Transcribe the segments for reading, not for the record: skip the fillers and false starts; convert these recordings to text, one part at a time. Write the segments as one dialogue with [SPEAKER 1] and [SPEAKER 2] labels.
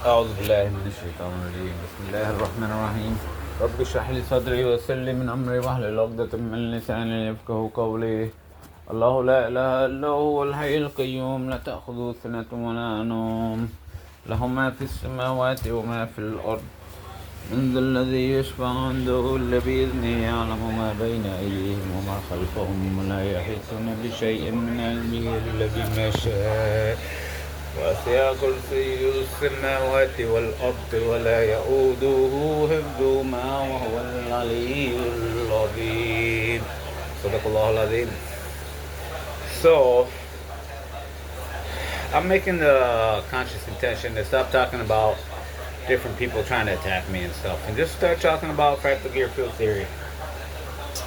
[SPEAKER 1] أعوذ بالله من الشيطان الرجيم. بسم الله الرحمن الرحيم. رب اشرح لي صدري ويسر لي من أمري واحلل عقدة من لساني يفقهوا قولي. الله لا إله إلا هو الحي القيوم لا تأخذه سنة ولا نوم له ما في السماوات وما في الأرض من ذا الذي يشفع عنده إلا بإذنه يعلم ما بين أيديهم وما خلفهم ولا يحيطون بشيء من علمه إلا بما شاء وسع كرسيه السماوات والأرض ولا يؤوده حفظهما وهو العلي العظيم. صدق الله العظيم. So, I'm making the conscious intention to stop talking about different people trying to attack me and stuff, and just start talking about fractal gear field theory.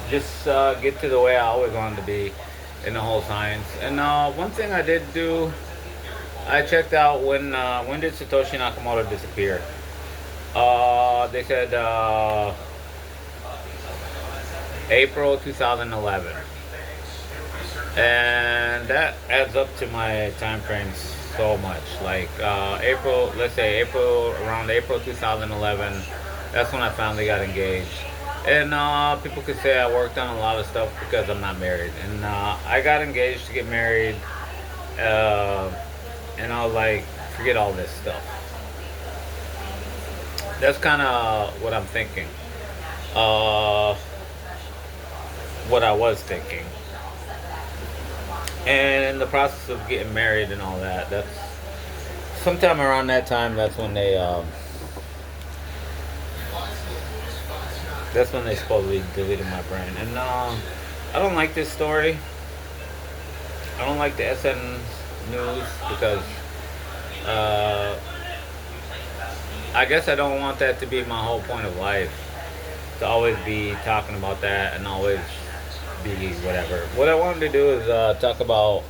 [SPEAKER 1] Just get to the way I always wanted to be in the whole science. And one thing I did do, I checked out when did Satoshi Nakamoto disappear? They said April 2011, and that adds up to my time frames so much. Like April, let's say around April 2011, that's when I finally got engaged. And people could say I worked on a lot of stuff because I'm not married, and I got engaged to get married. And I was like, forget all this stuff. That's kind of what I'm thinking. What I was thinking. And in the process of getting married and all that, that's sometime around that time. That's when they supposedly deleted my brain. And I don't like this story. I don't like the SN news because I guess I don't want that to be my whole point of life, to always be talking about that and always be whatever. What I wanted to do is talk about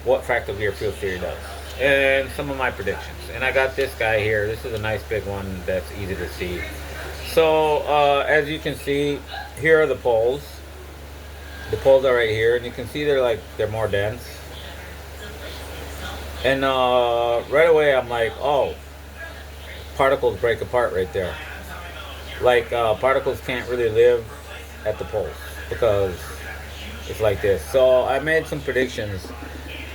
[SPEAKER 1] what fractal gear field theory does and some of my predictions. And I got this guy here. This is a nice big one that's easy to see. So as you can see, here are the poles. The poles are right here, and you can see they're more dense. And right away I'm like, oh, particles break apart right there. Like particles can't really live at the poles because it's like this. So I made some predictions,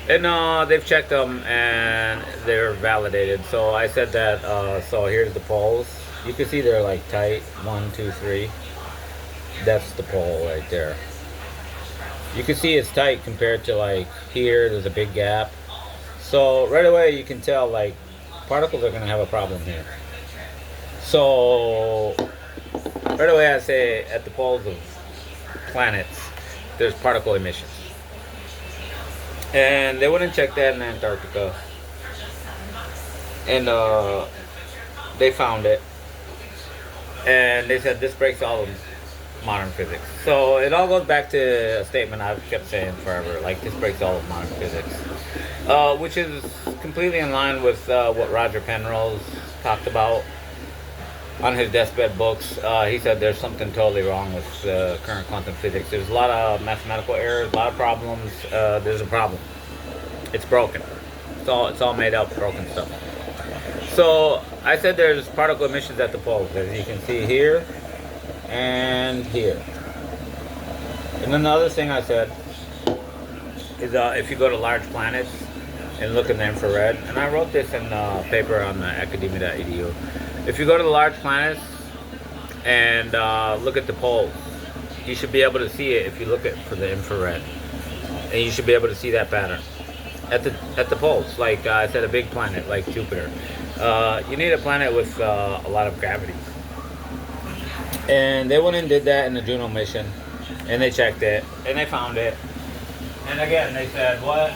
[SPEAKER 1] and they've checked them and they're validated. So I said that, so here's the poles. You can see they're like tight, 1, 2, 3. That's the pole right there. You can see it's tight compared to like here, there's a big gap. So right away you can tell like particles are going to have a problem here. So right away I say at the poles of planets there's particle emissions. And they wouldn't check that in Antarctica. And they found it. And they said this breaks all of modern physics. So it all goes back to a statement I've kept saying forever, like this breaks all of modern physics. Which is completely in line with what Roger Penrose talked about on his deathbed books. He said there's something totally wrong with current quantum physics. There's a lot of mathematical errors, a lot of problems. There's a problem. It's broken. It's all made up, broken stuff. So I said there's particle emissions at the poles, as you can see here and here. And then the other thing I said is if you go to large planets and look in the infrared, and I wrote this in a paper on academia.edu. If you go to the large planets and look at the poles, you should be able to see it if you look for the infrared, and you should be able to see that pattern at the poles. Like I said, a big planet like Jupiter. You need a planet with a lot of gravity. And they went and did that in the Juno mission, and they checked it, and they found it. And again, they said, what?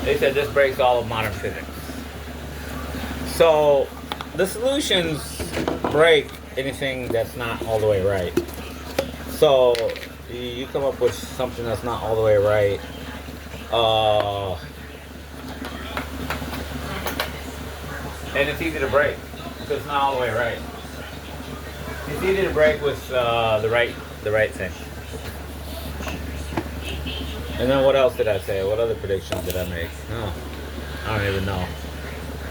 [SPEAKER 1] They said this breaks all of modern physics. So the solutions break anything that's not all the way right. So you come up with something that's not all the way right. And it's easy to break because it's not all the way right. It's easy to break with the right thing. And then what else did I say? What other predictions did I make? Oh, I don't even know.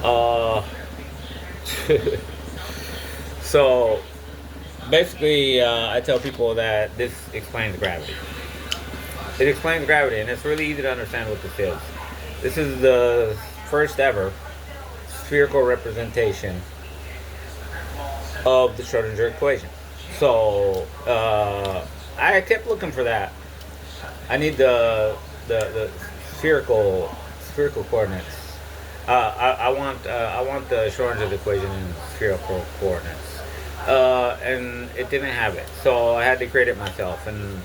[SPEAKER 1] Uh, so basically, I tell people that this explains gravity. It explains gravity, and it's really easy to understand what this is. This is the first ever spherical representation of the Schrodinger equation. So I kept looking for that. I need the spherical coordinates. I want the Schrodinger's equation in spherical coordinates, and it didn't have it, so I had to create it myself. And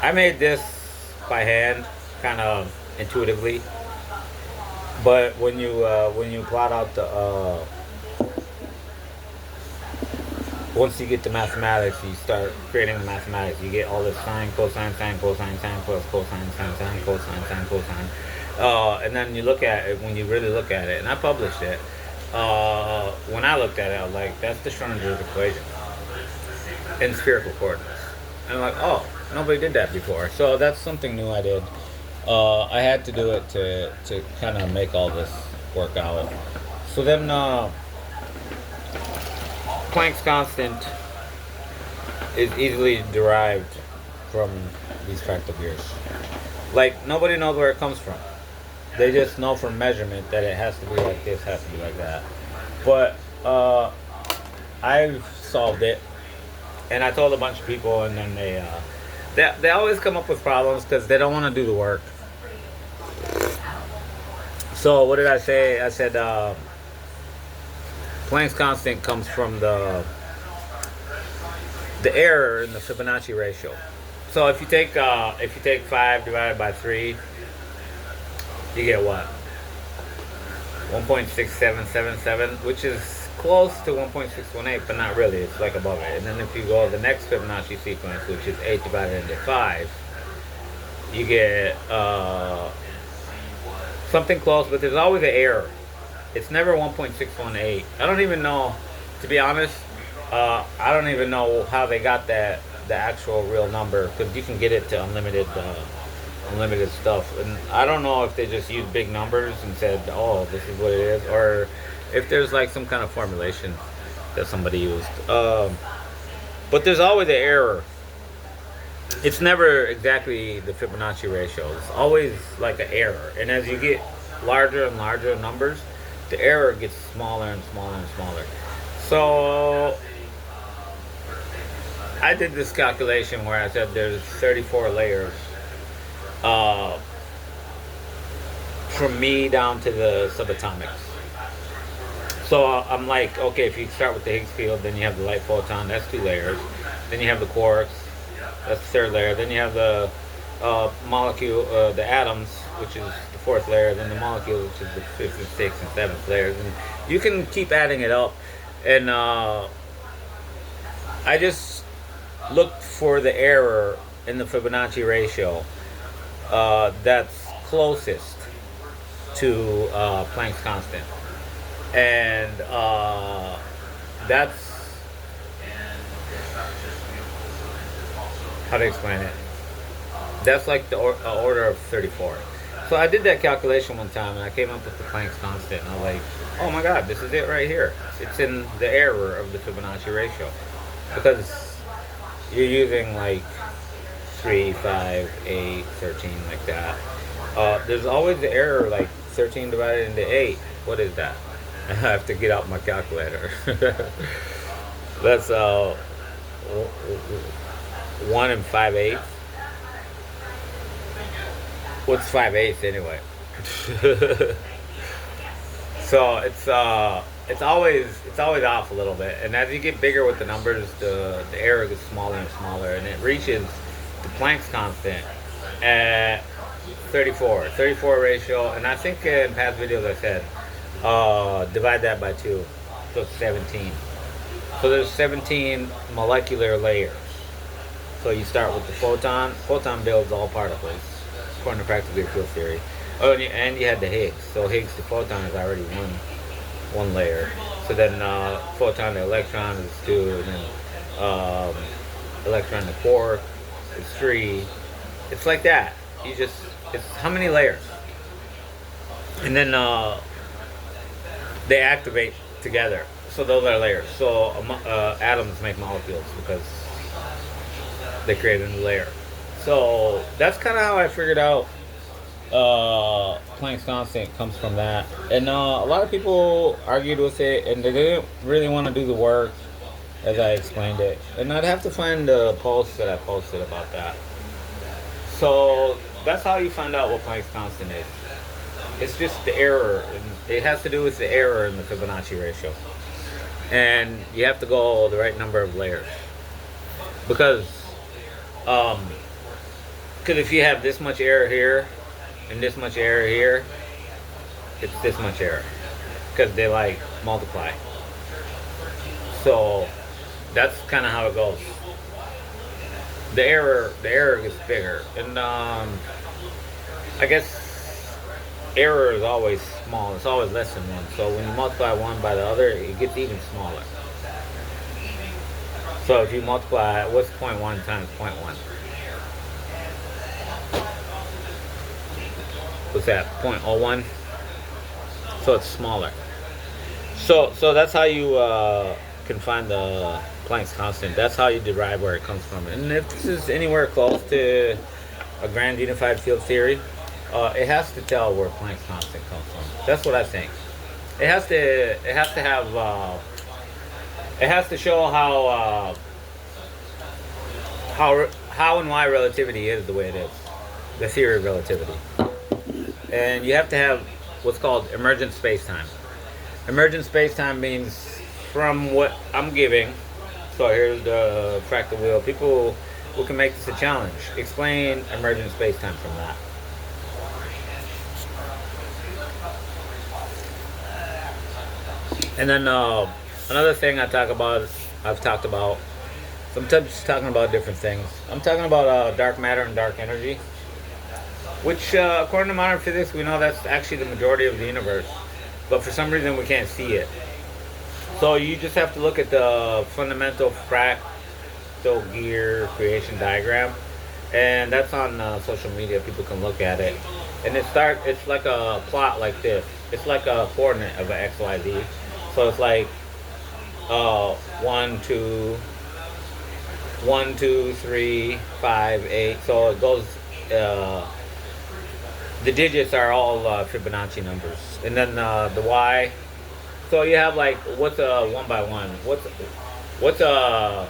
[SPEAKER 1] I made this by hand, kind of intuitively. But when you plot out the once you get to mathematics, you start creating the mathematics. You get all this sine, cosine, sine plus cosine, sine, cosine, sine, cosine. And then you look at it when you really look at it. And I published it. When I looked at it, I was like, that's the Schrodinger's equation in spherical coordinates. And I'm like, oh, nobody did that before. So that's something new I did. I had to do it to kind of make all this work out. So then Planck's constant is easily derived from these factor gears. Like, nobody knows where it comes from. They just know from measurement that it has to be like this, has to be like that. But I've solved it, and I told a bunch of people, and then they always come up with problems because they don't want to do the work. So what did I say? I said Planck's constant comes from the error in the Fibonacci ratio. So if you take 5 divided by 3, you get what? 1.6777, which is close to 1.618, but not really. It's like above it. And then if you go to the next Fibonacci sequence, which is 8 divided into 5, you get something close, but there's always an error. It's never 1.618. I don't even know, to be honest, I don't even know how they got the actual real number, because you can get it to unlimited stuff. And I don't know if they just used big numbers and said, oh, this is what it is, or if there's like some kind of formulation that somebody used. But there's always an error. It's never exactly the Fibonacci ratio. It's always like an error. And as you get larger and larger numbers, the error gets smaller and smaller and smaller. So I did this calculation where I said there's 34 layers from me down to the subatomics. So I'm like, okay, if you start with the Higgs field, then you have the light photon, that's 2 layers. Then you have the quarks, that's the 3rd layer. Then you have the molecule, the atoms, which is the 4th layer. Then the molecule, which is the 5th and 6th and 7th layers. And you can keep adding it up. And I just looked for the error in the Fibonacci ratio that's closest to Planck's constant. And that's, how to explain it, that's like the order of 34. So I did that calculation one time, and I came up with the Planck's constant, and I was like, oh my god, this is it right here. It's in the error of the Fibonacci ratio, because you're using like 3, 5, 8, 13, like that. There's always the error, like 13 divided into 8. What is that? I have to get out my calculator. That's 1 and 5/8. What's 5/8 anyway? So it's always off a little bit, and as you get bigger with the numbers, the error gets smaller and smaller, and it reaches the Planck's constant at 34 ratio. And I think in past videos I said divide that by 2, so it's 17. So there's 17 molecular layers. So you start with the photon. Photon builds all particles, according to practical field theory. Oh, and you had the Higgs. So Higgs to photon is already one layer. So then photon to electron is 2, and then electron to quark is 3. It's like that. It's how many layers? And then they activate together. So those are layers. So atoms make molecules because they create a new layer. So that's kind of how I figured out Planck's constant comes from that. And a lot of people argued with it, and they didn't really want to do the work as I explained it. And I'd have to find the post that I posted about that. So that's how you find out what Planck's constant is. It's just the error. It has to do with the error in the Fibonacci ratio. And you have to go the right number of layers. Because if you have this much error here and this much error here, it's this much error. Because they like multiply. So that's kind of how it goes. The error gets bigger. And I guess error is always small. It's always less than 1. So when you multiply one by the other, it gets even smaller. So if you multiply, what's 0.1 times 0.1? What's that? 0.01? So it's smaller. So that's how you can find the Planck's constant. That's how you derive where it comes from. And if this is anywhere close to a grand unified field theory, it has to tell where Planck's constant comes from. That's what I think. It has to have. It has to show how and why relativity is the way it is, the theory of relativity. And you have to have what's called emergent spacetime. Emergent spacetime means from what I'm giving. So here's the fractal wheel. People who can make this a challenge. Explain emergent spacetime from that. And then another thing I've talked about, sometimes talking about different things. I'm talking about dark matter and dark energy, which according to modern physics, we know that's actually the majority of the universe. But for some reason, we can't see it. So you just have to look at the fundamental fractal gear creation diagram. And that's on social media. People can look at it. And it's like a plot like this. It's like a coordinate of an XYZ. So it's like 1, 2, 3, 5, 8. So it goes. The digits are all Fibonacci numbers, and then the Y. So you have like what's a 1 by 1? What's a?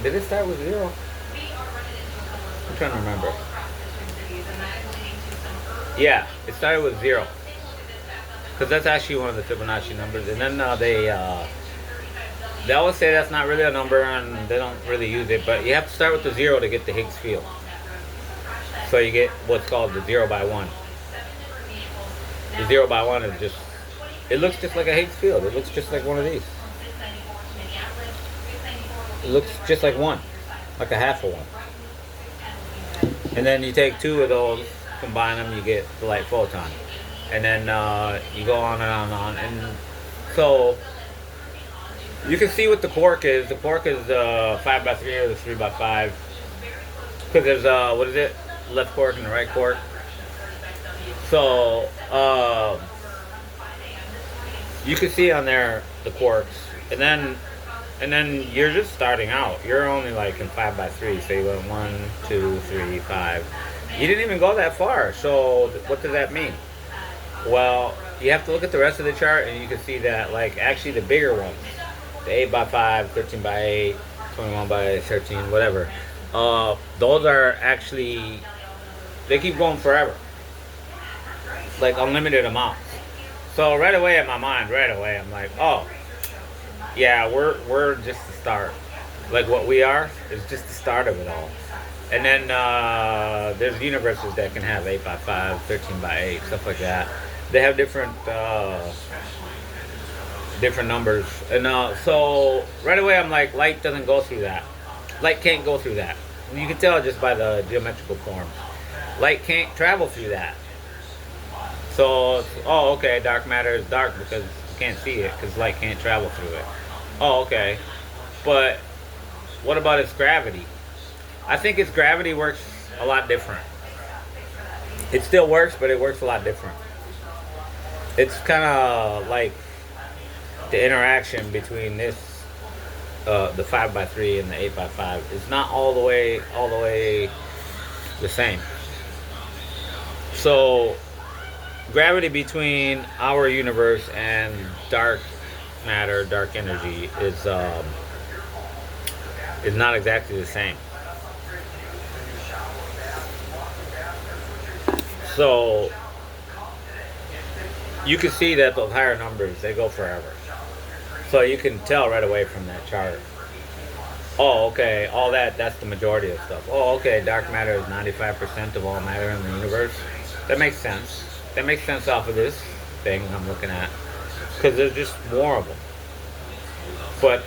[SPEAKER 1] Did it start with 0? I'm trying to remember. Yeah, it started with 0. Because that's actually one of the Fibonacci numbers. And then they always say that's not really a number and they don't really use it. But you have to start with the 0 to get the Higgs field. So you get what's called the 0 by 1. The 0 by 1 is just, it looks just like a Higgs field. It looks just like one of these. It looks just like one, like a half of one. And then you take 2 of those, combine them, you get the light photon. And then you go on and on and on. And so you can see what the quark is. The quark is 5 by 3 or the 3 by 5. Because there's, what is it? Left quark and the right quark. So you can see on there the quarks. And then you're just starting out. You're only like in 5 by 3. So you went 1, 2, 3, 5. You didn't even go that far. So what does that mean? Well, you have to look at the rest of the chart and you can see that like actually the bigger ones, the 8 by 5, 13 by 8, 21 by 13, whatever, those are actually, they keep going forever. Like unlimited amounts. So right away in my mind, I'm like, oh, yeah, we're just the start. Like what we are is just the start of it all. And then there's universes that can have 8 by 5, 13 by 8, stuff like that. They have different numbers. And so right away I'm like, light doesn't go through that. Light can't go through that. And you can tell just by the geometrical forms. Light can't travel through that. So, oh, okay, dark matter is dark because you can't see it because light can't travel through it. Oh, okay. But what about its gravity? I think its gravity works a lot different. It still works, but it works a lot different. It's kind of like the interaction between this, the 5x3 and the 8x5 is not all the way the same. So gravity between our universe and dark matter, dark energy is not exactly the same. So you can see that those higher numbers, they go forever. So you can tell right away from that chart. Oh, okay, all that's the majority of stuff. Oh, okay, dark matter is 95% of all matter in the universe. That makes sense. That makes sense off of this thing I'm looking at. Because there's just more of them. But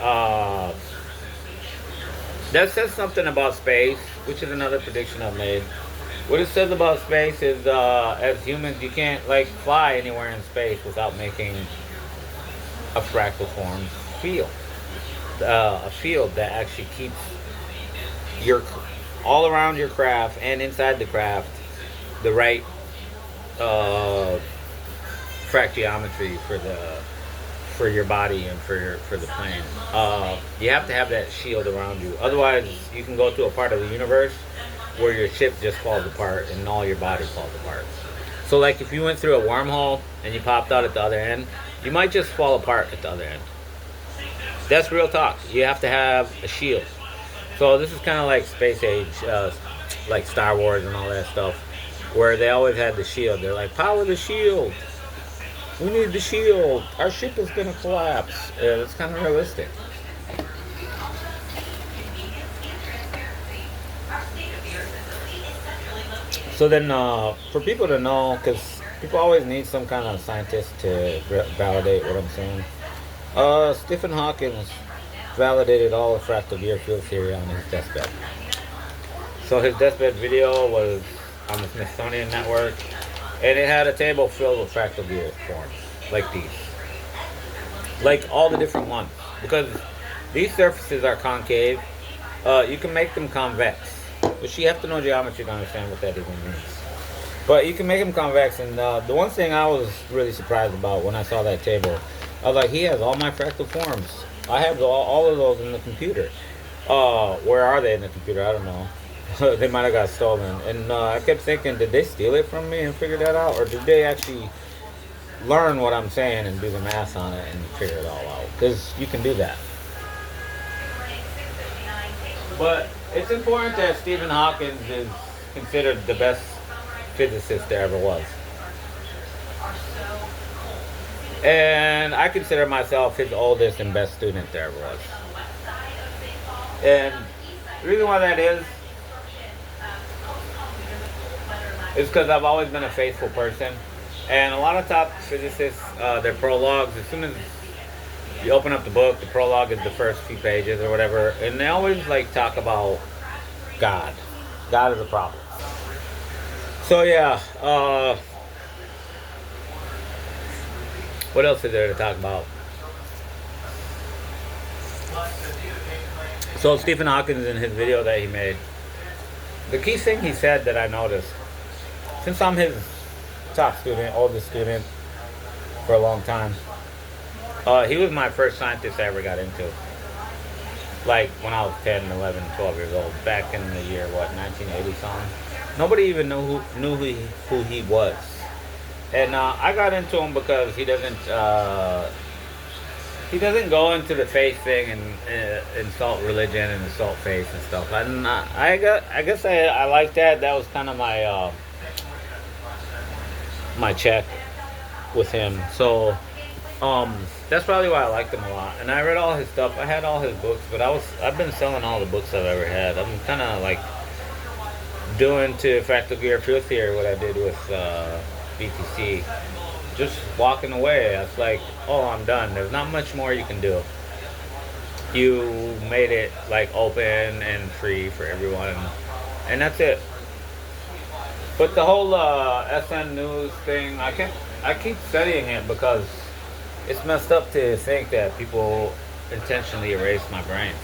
[SPEAKER 1] that says something about space, which is another prediction I've made. What it says about space is, as humans, you can't like fly anywhere in space without making a fractal form field, a field that actually keeps your all around your craft and inside the craft the right uh, fractiometry for your body and for the plane. You have to have that shield around you. Otherwise, you can go to a part of the universe where your ship just falls apart and all your body falls apart. So, like if you went through a wormhole and you popped out at the other end, you might just fall apart at the other end. That's real talk. You have to have a shield. So this is kind of like space age, like Star Wars and all that stuff, where they always had the shield. They're like, power the shield. We need the shield. Our ship is gonna collapse. It's kind of realistic. So then, for people to know, because people always need some kind of scientist to validate what I'm saying. Stephen Hawking validated all of fractal gear field theory on his deathbed. So his deathbed video was on the Smithsonian Network, and it had a table filled with fractal gear forms, like these. Like all the different ones. Because these surfaces are concave, you can make them convex. But you have to know geometry to understand what that even means. But you can make them convex, and the one thing I was really surprised about when I saw that table, I was like, he has all my fractal forms. I have all of those in the computer. Where are they in the computer? I don't know. They might have got stolen. And I kept thinking, did they steal it from me and figure that out? Or did they actually learn what I'm saying and do the math on it and figure it all out? Because you can do that. But it's important that Stephen Hawking is considered the best physicist there ever was. And I consider myself his oldest and best student there ever was. And the reason why that is because I've always been a faithful person. And a lot of top physicists, their prologues, as soon as you open up the book, the prologue is the first few pages or whatever, and they always like talk about God. God is a problem. So yeah, what else is there to talk about? So Stephen Hawking, in his video that he made, the key thing he said that I noticed, since I'm his top student, oldest student for a long time, he was my first scientist I ever got into. Like when I was 10, 11, 12 years old, back in the year, 1980 something. Nobody even knew who he was. And I got into him because he doesn't go into the faith thing and insult religion and insult faith and stuff. And I guess I like that. That was kind of my my check with him. So that's probably why I liked him a lot. And I read all his stuff. I had all his books, but I've been selling all the books I've ever had. I'm kind of like doing to fractal gear field theory what I did with BTC. Just walking away. I was like, oh, I'm done. There's not much more you can do. You made it like open and free for everyone, and that's it. But the whole SN News thing, I keep studying it because it's messed up to think that people intentionally erase my brain.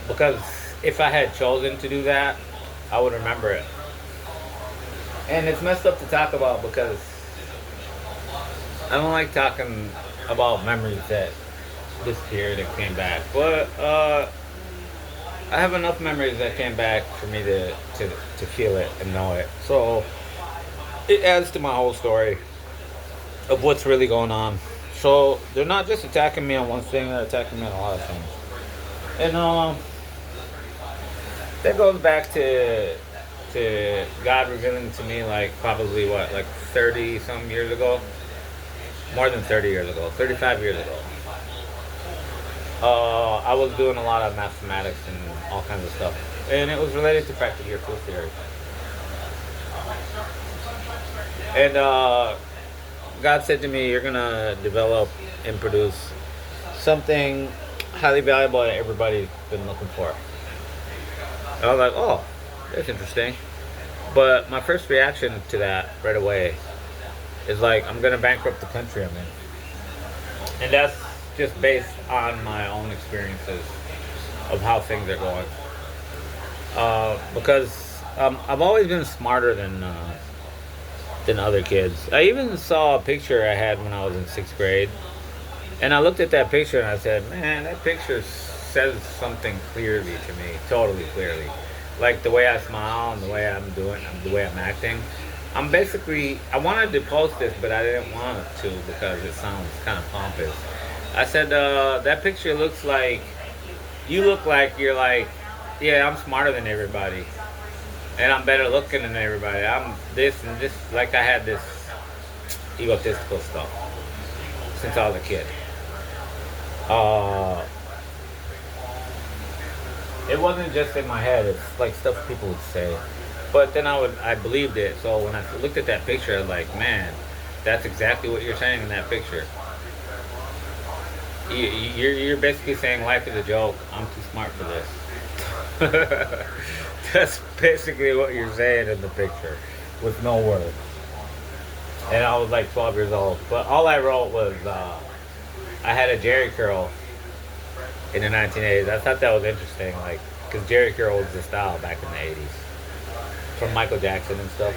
[SPEAKER 1] Because if I had chosen to do that, I would remember it. And it's messed up to talk about because I don't like talking about memories that disappeared and came back, but I have enough memories that came back for me to feel it and know it. So it adds to my whole story of what's really going on. So they're not just attacking me on one thing; they're attacking me on a lot of things. And that goes back to God revealing to me like probably what like 30 some years ago, more than 30 years ago, 35 years ago. I was doing a lot of mathematics and all kinds of stuff, and it was related to practical gear field theory. And God said to me, "You're gonna develop and produce something highly valuable that everybody's been looking for." And I was like, "Oh, that's interesting." But my first reaction to that right away is like, I'm gonna bankrupt the country I'm in, and that's just based on my own experiences of how things are going. Because I've always been smarter than other kids. I even saw a picture I had when I was in sixth grade, and I looked at that picture and I said, "Man, that picture says something clearly to me, totally clearly. Like the way I smile and the way I'm doing, the way I'm acting. I'm basically, I wanted to post this, but I didn't want to because it sounds kind of pompous. I said, that picture looks like, you look like you're like, yeah, I'm smarter than everybody. And I'm better looking than everybody. I'm this and this, like I had this egotistical stuff since I was a kid. Uh, it wasn't just in my head, it's like stuff people would say. But then I believed it. So when I looked at that picture, I was like, man, that's exactly what you're saying in that picture. You're basically saying life is a joke. I'm too smart for this. That's basically what you're saying in the picture, with no words. And I was like 12 years old. But all I wrote was, I had a Jerry curl in the 1980s. I thought that was interesting, like, because Jerry curl was the style back in the 80s, from Michael Jackson and stuff.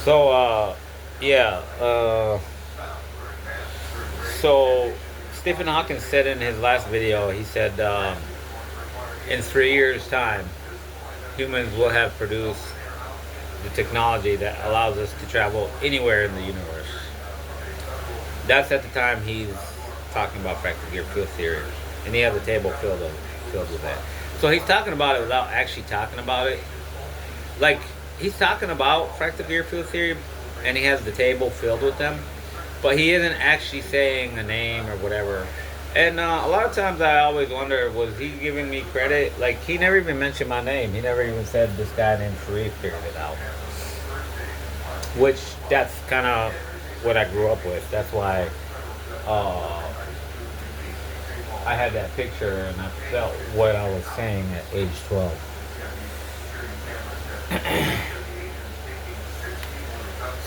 [SPEAKER 1] So, yeah. So, Stephen Hawking said in his last video, he said, in 3 years' time, humans will have produced the technology that allows us to travel anywhere in the universe. That's at the time he's talking about fractal gear field theory, and he has a table filled with that. So he's talking about it without actually talking about it. Like, he's talking about fractal gear field theory, and he has the table filled with them, but he isn't actually saying a name or whatever. And a lot of times I always wonder, was he giving me credit? Like, he never even mentioned my name. He never even said this guy named Sharif figured it out. Which, that's kind of what I grew up with. That's why I had that picture and I felt what I was saying at age 12.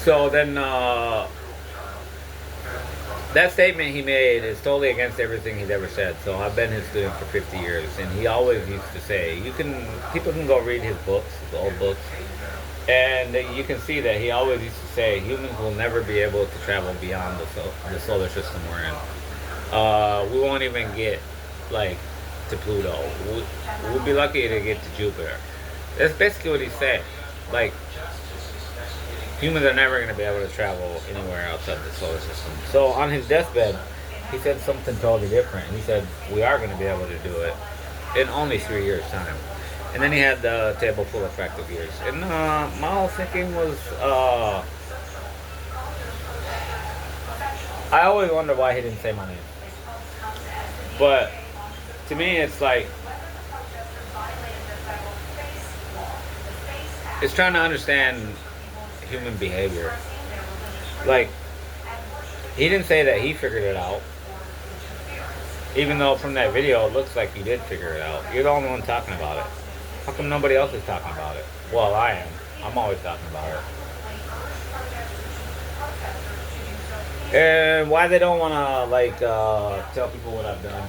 [SPEAKER 1] So then, that statement he made is totally against everything he's ever said. So I've been his student for 50 years, and he always used to say, people can go read his books, his old books, and you can see that he always used to say, humans will never be able to travel beyond the solar system we're in. We won't even get, like, to Pluto. We'll be lucky to get to Jupiter. That's basically what he said. Like, humans are never going to be able to travel anywhere outside the solar system. So on his deathbed, he said something totally different. He said, we are going to be able to do it in only 3 years' time. And then he had the table full of fractal gears. And my whole thinking was, I always wonder why he didn't say my name. But to me, it's like, it's trying to understand human behavior. Like, he didn't say that he figured it out, even though from that video it looks like you did figure it out. You're the only one talking about it. How come nobody else is talking about it? Well, I am. I'm always talking about it. And why they don't want to, like, tell people what I've done,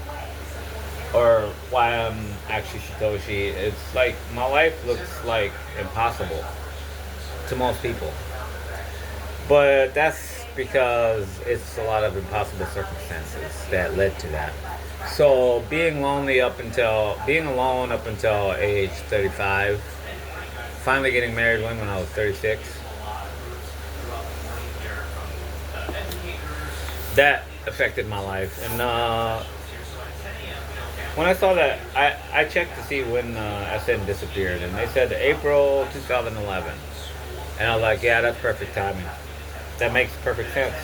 [SPEAKER 1] or why I'm actually Shitoshi, it's like my life looks like impossible. to most people. But that's because it's a lot of impossible circumstances that led to that. So being alone up until age 35, finally getting married when I was 36, that affected my life. And when I saw that, I checked to see when SN disappeared, and they said April 2011. And I was like, yeah, that's perfect timing. That makes perfect sense.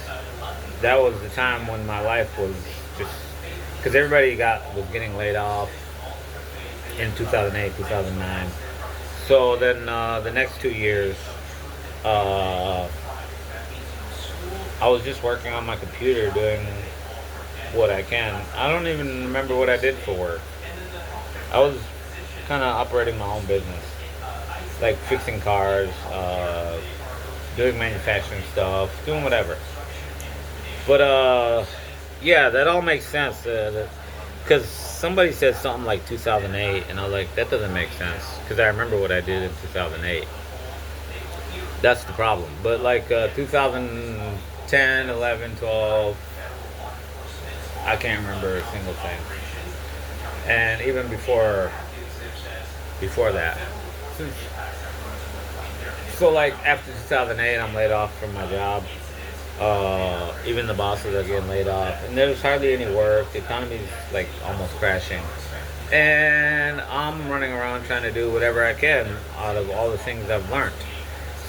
[SPEAKER 1] That was the time when my life was just because everybody was getting laid off in 2008, 2009. So then the next 2 years, uh, I was just working on my computer doing what I can. I don't even remember what I did for work. I was kind of operating my own business, like fixing cars, doing manufacturing stuff, doing whatever. But yeah, that all makes sense. Because somebody said something like 2008, and I was like, that doesn't make sense. Because I remember what I did in 2008. That's the problem. But like 2010, 11, 12, I can't remember a single thing. And even before that. So like after 2008, I'm laid off from my job. Even the bosses are getting laid off, and there's hardly any work. The economy's like almost crashing, and I'm running around trying to do whatever I can out of all the things I've learned.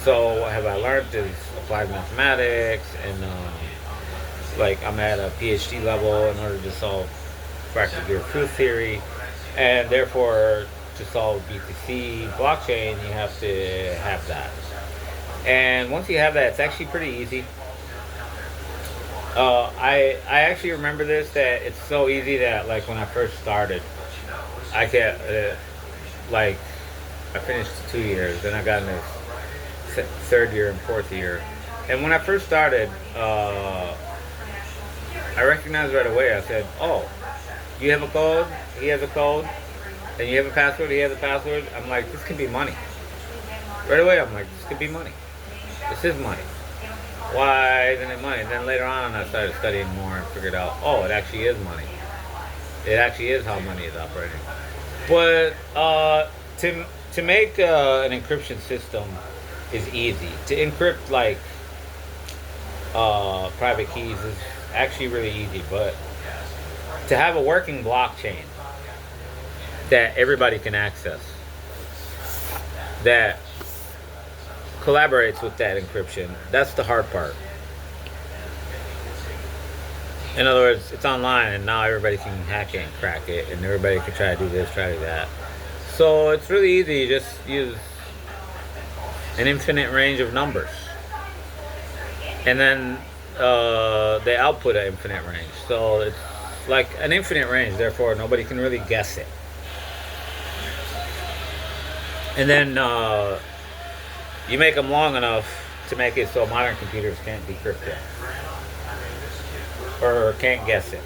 [SPEAKER 1] So what have I learned is applied mathematics, and like I'm at a PhD level in order to solve fractal gear truth theory, and therefore to solve BTC blockchain, you have to have that. And once you have that, it's actually pretty easy. I actually remember this, that it's so easy that like when I first started, I kept like I finished 2 years, then I got in this third year and fourth year, and when I first started, I recognized right away. I said, "Oh, you have a code, he has a code, and you have a password, he has a password." I'm like, "This could be money." Right away, I'm like, "This could be money. This is money. Why isn't it money?" And then later on, I started studying more and figured out, oh, it actually is money. It actually is how money is operating. But to make an encryption system is easy. To encrypt like private keys is actually really easy. But to have a working blockchain that everybody can access, that collaborates with that encryption, that's the hard part. In other words, it's online, and now everybody can hack it and crack it, and everybody can try to do this, try to do that. So it's really easy. You just use an infinite range of numbers, and then they output an infinite range. So it's like an infinite range, therefore nobody can really guess it. And then you make them long enough to make it so modern computers can't decrypt it or can't guess it.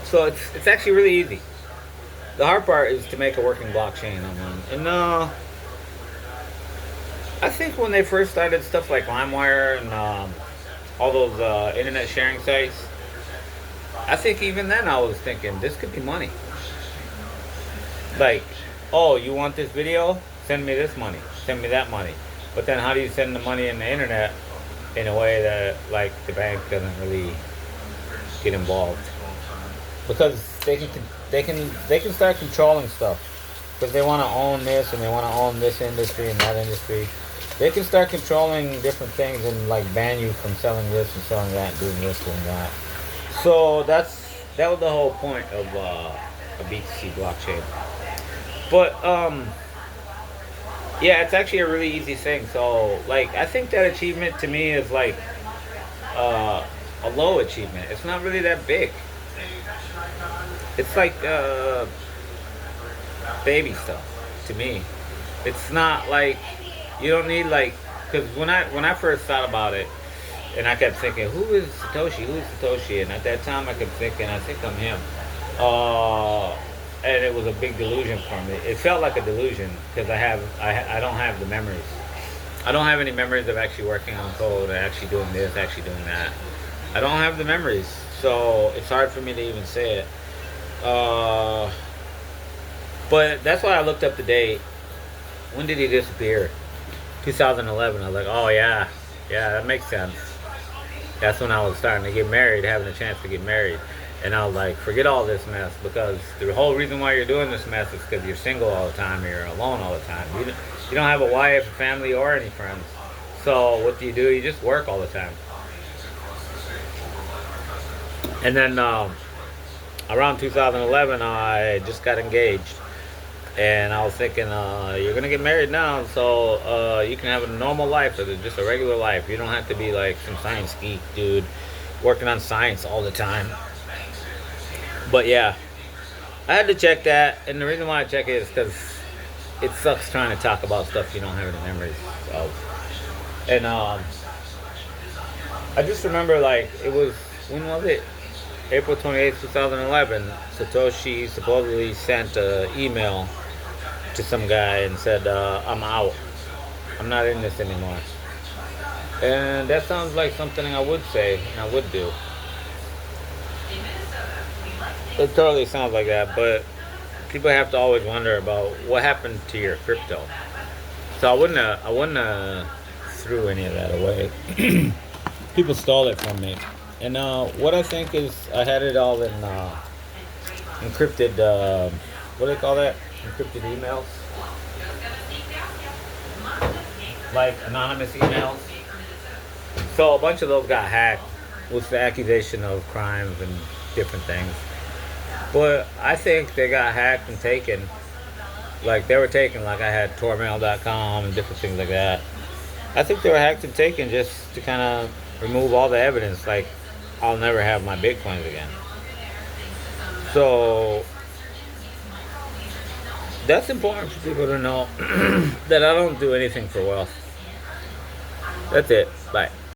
[SPEAKER 1] So it's actually really easy. The hard part is to make a working blockchain online. And I think when they first started stuff like LimeWire and all those internet sharing sites, I think even then I was thinking this could be money. Like, oh, you want this video? Send me this money. Send me that money. But then how do you send the money in the internet in a way that like the bank doesn't really get involved? Because they can start controlling stuff. Because they want to own this and they want to own this industry and that industry. They can start controlling different things and like ban you from selling this and selling that and doing this, doing that. So that was the whole point of a BTC blockchain. But yeah, it's actually a really easy thing. So, like, I think that achievement to me is like a low achievement. It's not really that big. It's like baby stuff to me. It's not like you don't need like, because when I first thought about it, and I kept thinking, who is Satoshi? Who is Satoshi? And at that time, I kept thinking, I think I'm him. And it was a big delusion for me. It felt like a delusion because I don't have the memories. I don't have any memories of actually working on code, or actually doing this, actually doing that. I don't have the memories, so it's hard for me to even say it. Uh, but that's why I looked up the date. When did he disappear? 2011. I was like, oh yeah, yeah, that makes sense. That's when I was starting to get married, having a chance to get married. And I was like, forget all this mess, because the whole reason why you're doing this mess is because you're single all the time, you're alone all the time. You don't have a wife, a family, or any friends. So what do? You just work all the time. And then around 2011, I just got engaged. And I was thinking, you're gonna get married now, so you can have a normal life, or just a regular life. You don't have to be like some science geek dude working on science all the time. But yeah, I had to check that, and the reason why I check it is because it sucks trying to talk about stuff you don't have any memories of. And I just remember, like, it was, when was it? April 28th, 2011. Satoshi supposedly sent an email to some guy and said, I'm out. I'm not in this anymore. And that sounds like something I would say and I would do. It totally sounds like that, but people have to always wonder about what happened to your crypto. So I wouldn't threw any of that away. People stole it from me. And what I think is, I had it all in encrypted, what do they call that? Encrypted emails? Like anonymous emails. So a bunch of those got hacked with the accusation of crimes and different things. But I think they got hacked and taken. Like they were taken, like I had tormail.com and different things like that. I think they were hacked and taken just to kind of remove all the evidence. Like, I'll never have my Bitcoins again. So that's important for people to know that I don't do anything for wealth. That's it. Bye.